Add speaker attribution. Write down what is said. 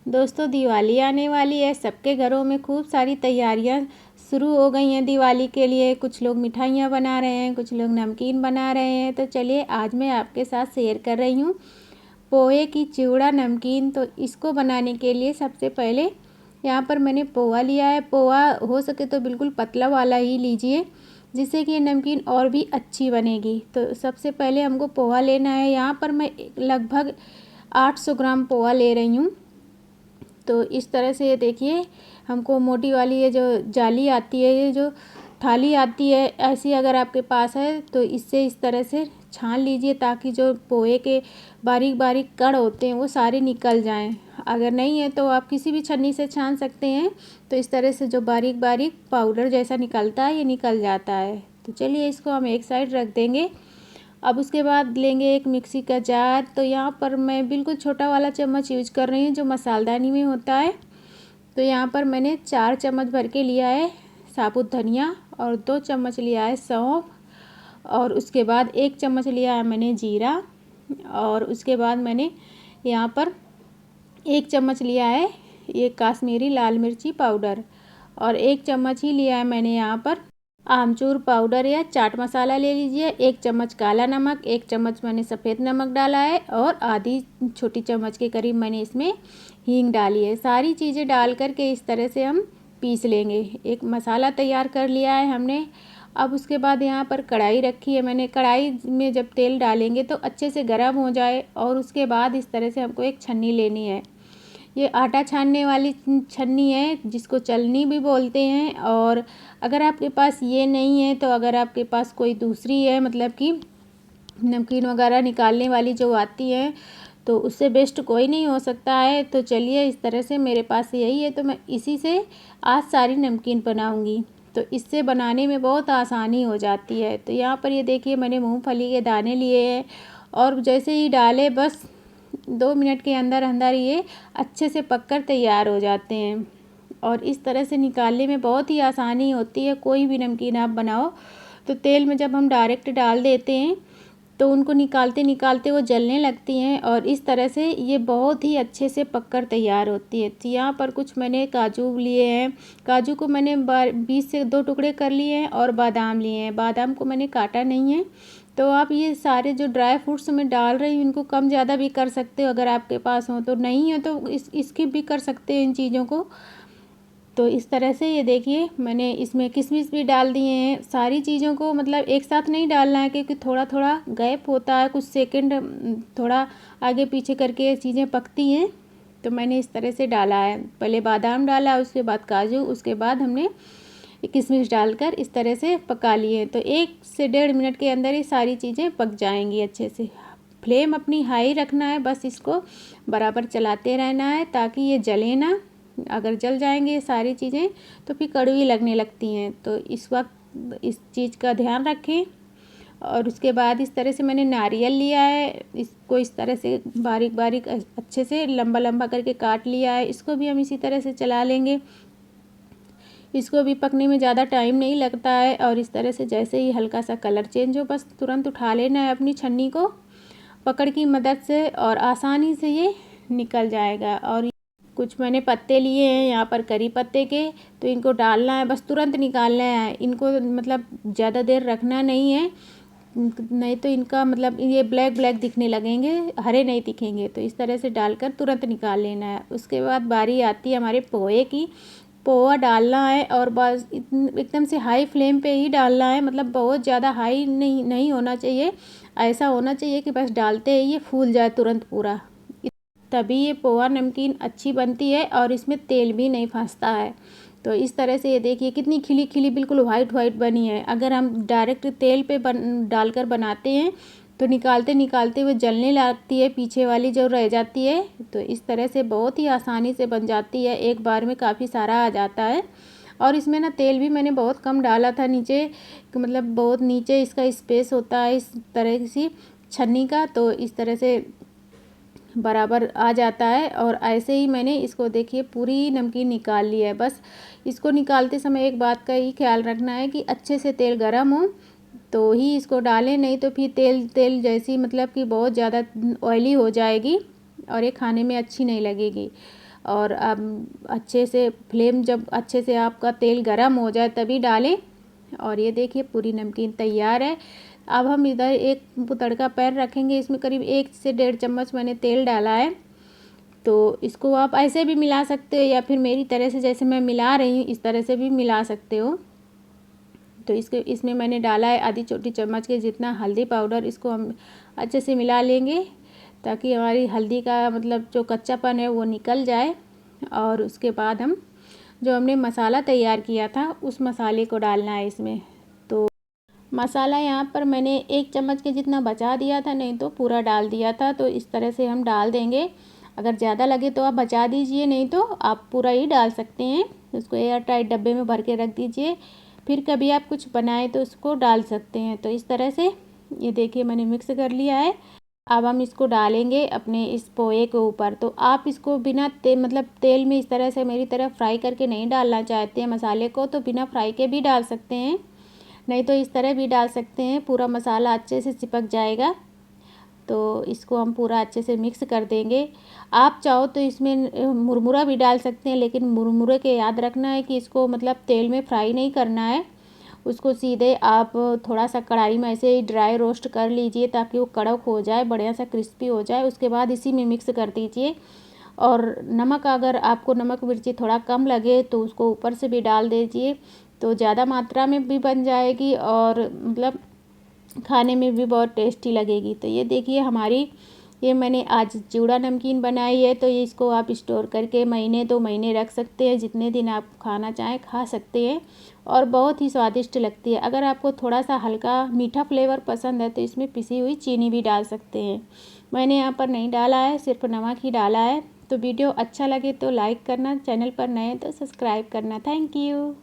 Speaker 1: दोस्तों दिवाली आने वाली है, सबके घरों में खूब सारी तैयारियां शुरू हो गई हैं दिवाली के लिए। कुछ लोग मिठाइयाँ बना रहे हैं, कुछ लोग नमकीन बना रहे हैं। तो चलिए आज मैं आपके साथ शेयर कर रही हूँ पोहे की चिवड़ा नमकीन। तो इसको बनाने के लिए सबसे पहले यहाँ पर मैंने पोहा लिया है। पोहा हो सके तो बिल्कुल पतला वाला ही लीजिए, जिससे कि ये नमकीन और भी अच्छी बनेगी। तो सबसे पहले हमको पोहा लेना है। यहाँ पर मैं लगभग 800 ग्राम पोहा ले रही हूँ। तो इस तरह से ये देखिए, हमको मोटी वाली ये जो जाली आती है, ये जो थाली आती है, ऐसी अगर आपके पास है तो इससे इस तरह से छान लीजिए, ताकि जो पोहे के बारीक बारीक कण होते हैं वो सारे निकल जाएं। अगर नहीं है तो आप किसी भी छन्नी से छान सकते हैं। तो इस तरह से जो बारीक बारीक पाउडर जैसा निकलता है, ये निकल जाता है। तो चलिए इसको हम एक साइड रख देंगे। अब उसके बाद लेंगे एक मिक्सी का जार। तो यहाँ पर मैं बिल्कुल छोटा वाला चम्मच यूज कर रही हूँ, जो मसालदानी में होता है। तो यहाँ पर मैंने 4 चम्मच भर के लिया है साबुत धनिया, और 2 चम्मच लिया है सौंफ, और उसके बाद 1 चम्मच लिया है मैंने जीरा, और उसके बाद मैंने यहाँ पर 1 चम्मच लिया है ये काश्मीरी लाल मिर्ची पाउडर, और 1 चम्मच ही लिया है मैंने यहाँ पर आमचूर पाउडर या चाट मसाला ले लीजिए। 1 चम्मच काला नमक, 1 चम्मच मैंने सफ़ेद नमक डाला है, और आधी छोटी चम्मच के करीब मैंने इसमें हींग डाली है। सारी चीज़ें डाल करके इस तरह से हम पीस लेंगे। एक मसाला तैयार कर लिया है हमने। अब उसके बाद यहाँ पर कढ़ाई रखी है मैंने। कढ़ाई में जब तेल डालेंगे तो अच्छे से गर्म हो जाए, और उसके बाद इस तरह से हमको एक छन्नी लेनी है। ये आटा छानने वाली छन्नी है, जिसको चलनी भी बोलते हैं। और अगर आपके पास ये नहीं है, तो अगर आपके पास कोई दूसरी है, मतलब कि नमकीन वगैरह निकालने वाली जो आती है, तो उससे बेस्ट कोई नहीं हो सकता है। तो चलिए इस तरह से मेरे पास यही है, तो मैं इसी से आज सारी नमकीन बनाऊंगी। तो इससे बनाने में बहुत आसानी हो जाती है। तो यहाँ पर ये देखिए, मैंने मूंगफली के दाने लिए हैं, और जैसे ही डाले बस 2 मिनट के अंदर अंदर ये अच्छे से पककर तैयार हो जाते हैं। और इस तरह से निकालने में बहुत ही आसानी होती है। कोई भी नमकीन आप बनाओ, तो तेल में जब हम डायरेक्ट डाल देते हैं तो उनको निकालते निकालते वो जलने लगती हैं, और इस तरह से ये बहुत ही अच्छे से पककर तैयार होती है। तो यहाँ पर कुछ मैंने काजू लिए हैं। काजू को मैंने 20 से 2 टुकड़े कर लिए हैं, और बादाम लिए हैं। बादाम को मैंने काटा नहीं है। तो आप ये सारे जो ड्राई फ्रूट्स में डाल रही हूँ, इनको कम ज़्यादा भी कर सकते हो, अगर आपके पास हो। तो नहीं है तो इसकी भी कर सकते हैं इन चीज़ों को। तो इस तरह से ये देखिए, मैंने इसमें किशमिश भी डाल दिए हैं। सारी चीज़ों को मतलब एक साथ नहीं डालना है, क्योंकि थोड़ा थोड़ा गैप होता है, कुछ सेकंड थोड़ा आगे पीछे करके ये चीज़ें पकती हैं। तो मैंने इस तरह से डाला है, पहले बादाम डाला, उसके बाद काजू, उसके बाद हमने किशमिश डालकर इस तरह से पका लिए। तो 1 से 1.5 मिनट के अंदर ये सारी चीज़ें पक जाएंगी अच्छे से। फ्लेम अपनी हाई रखना है, बस इसको बराबर चलाते रहना है, ताकि ये जले ना। अगर जल जाएंगे ये सारी चीज़ें तो फिर कड़वी लगने लगती हैं। तो इस वक्त इस चीज़ का ध्यान रखें। और उसके बाद इस तरह से मैंने नारियल लिया है, इसको इस तरह से बारीक बारीक अच्छे से लंबा लंबा करके काट लिया है। इसको भी हम इसी तरह से चला लेंगे। इसको भी पकने में ज़्यादा टाइम नहीं लगता है। और इस तरह से जैसे ही हल्का सा कलर चेंज हो, बस तुरंत उठा लेना है अपनी छन्नी को पकड़ की मदद से, और आसानी से ये निकल जाएगा। और कुछ मैंने पत्ते लिए हैं यहाँ पर करी पत्ते के, तो इनको डालना है, बस तुरंत निकालना है इनको, मतलब ज़्यादा देर रखना नहीं है, नहीं तो इनका मतलब ये ब्लैक ब्लैक दिखने लगेंगे, हरे नहीं दिखेंगे। तो इस तरह से डालकर तुरंत निकाल लेना है। उसके बाद बारी आती है हमारे पोहे की। पोहा डालना है, और बस एकदम से हाई फ्लेम पे ही डालना है, मतलब बहुत ज़्यादा हाई नहीं होना चाहिए। ऐसा होना चाहिए कि बस डालते ही ये फूल जाए तुरंत पूरा, तभी ये पोहा नमकीन अच्छी बनती है, और इसमें तेल भी नहीं फंसता है। तो इस तरह से ये देखिए कितनी खिली खिली बिल्कुल वाइट वाइट बनी है। अगर हम डायरेक्ट तेल पे डालकर बनाते हैं तो निकालते निकालते वो जलने लगती है, पीछे वाली जो रह जाती है। तो इस तरह से बहुत ही आसानी से बन जाती है, एक बार में काफ़ी सारा आ जाता है। और इसमें ना तेल भी मैंने बहुत कम डाला था नीचे, मतलब बहुत नीचे इसका स्पेस होता है इस तरह से छन्नी का, तो इस तरह से बराबर आ जाता है। और ऐसे ही मैंने इसको देखिए पूरी नमकीन निकाल ली है। बस इसको निकालते समय एक बात का ही ख्याल रखना है कि अच्छे से तेल गरम हो तो ही इसको डालें, नहीं तो फिर तेल तेल जैसी मतलब कि बहुत ज़्यादा ऑयली हो जाएगी, और ये खाने में अच्छी नहीं लगेगी। और अब अच्छे से फ्लेम जब अच्छे से आपका तेल गरम हो जाए तभी डालें। और ये देखिए पूरी नमकीन तैयार है। अब हम इधर एक तड़का पैन रखेंगे, इसमें करीब 1 से 1.5 चम्मच मैंने तेल डाला है। तो इसको आप ऐसे भी मिला सकते हो या फिर मेरी तरह से जैसे मैं मिला रही हूँ इस तरह से भी मिला सकते हो। तो इसमें मैंने डाला है आधी छोटी चम्मच के जितना हल्दी पाउडर। इसको हम अच्छे से मिला लेंगे ताकि हमारी हल्दी का मतलब जो कच्चापन है वो निकल जाए। और उसके बाद हम जो हमने मसाला तैयार किया था उस मसाले को डालना है इसमें। तो मसाला यहाँ पर मैंने 1 चम्मच के जितना बचा दिया था, नहीं तो पूरा डाल दिया था। तो इस तरह से हम डाल देंगे। अगर ज़्यादा लगे तो आप बचा दीजिए, नहीं तो आप पूरा ही डाल सकते हैं। उसको एयर टाइट डब्बे में भर के रख दीजिए, फिर कभी आप कुछ बनाए तो उसको डाल सकते हैं। तो इस तरह से ये देखिए मैंने मिक्स कर लिया है। अब हम इसको डालेंगे अपने इस पोहे के ऊपर। तो आप इसको बिना मतलब तेल में इस तरह से मेरी तरह फ्राई करके नहीं डालना चाहते हैं मसाले को तो बिना फ्राई के भी डाल सकते हैं, नहीं तो इस तरह भी डाल सकते हैं। पूरा मसाला अच्छे से चिपक जाएगा। तो इसको हम पूरा अच्छे से मिक्स कर देंगे। आप चाहो तो इसमें मुरमुरा भी डाल सकते हैं, लेकिन मुरमुरे के याद रखना है कि इसको मतलब तेल में फ्राई नहीं करना है। उसको सीधे आप थोड़ा सा कढ़ाई में ऐसे ही ड्राई रोस्ट कर लीजिए ताकि वो कड़क हो जाए, बढ़िया सा क्रिस्पी हो जाए। उसके बाद इसी में मिक्स कर दीजिए। और नमक, अगर आपको नमक मिर्ची थोड़ा कम लगे तो उसको ऊपर से भी डाल दीजिए, तो ज़्यादा मात्रा में भी बन जाएगी और मतलब खाने में भी बहुत टेस्टी लगेगी। तो ये देखिए हमारी ये मैंने आज चिवड़ा नमकीन बनाई है। तो ये इसको आप स्टोर करके महीने 2 महीने रख सकते हैं, जितने दिन आप खाना चाहें खा सकते हैं और बहुत ही स्वादिष्ट लगती है। अगर आपको थोड़ा सा हल्का मीठा फ्लेवर पसंद है तो इसमें पिसी हुई चीनी भी डाल सकते हैं। मैंने यहाँ पर नहीं डाला है, सिर्फ नमक ही डाला है। तो वीडियो अच्छा लगे तो लाइक करना, चैनल पर नए तो सब्सक्राइब करना। Thank you.